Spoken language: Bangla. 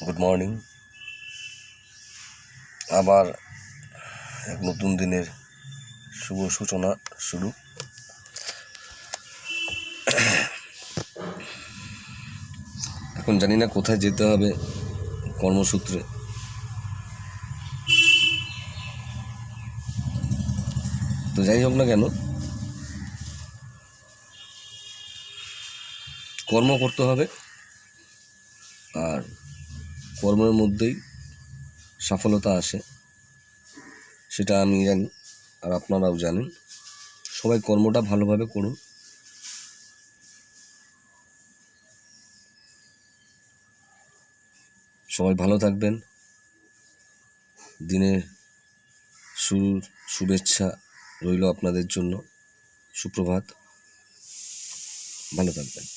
Good morning. আবার এক নতুন দিনের শুভ সূচনা শুরু। এখন জানি না কোথায় যেতে হবে কর্মসূত্রে। তো যাই হোক না কেন, কর্ম করতে হবে, আর কর্মের মধ্যেই সফলতা আসে, সেটা আমি জানি, আর আপনারাও জানেন। সবাই কর্মটা ভালোভাবে করুন। সবাই ভালো থাকবেন। দিনের শুরুর শুভেচ্ছা রইল আপনাদের জন্য। সুপ্রভাত, ভালো থাকবেন।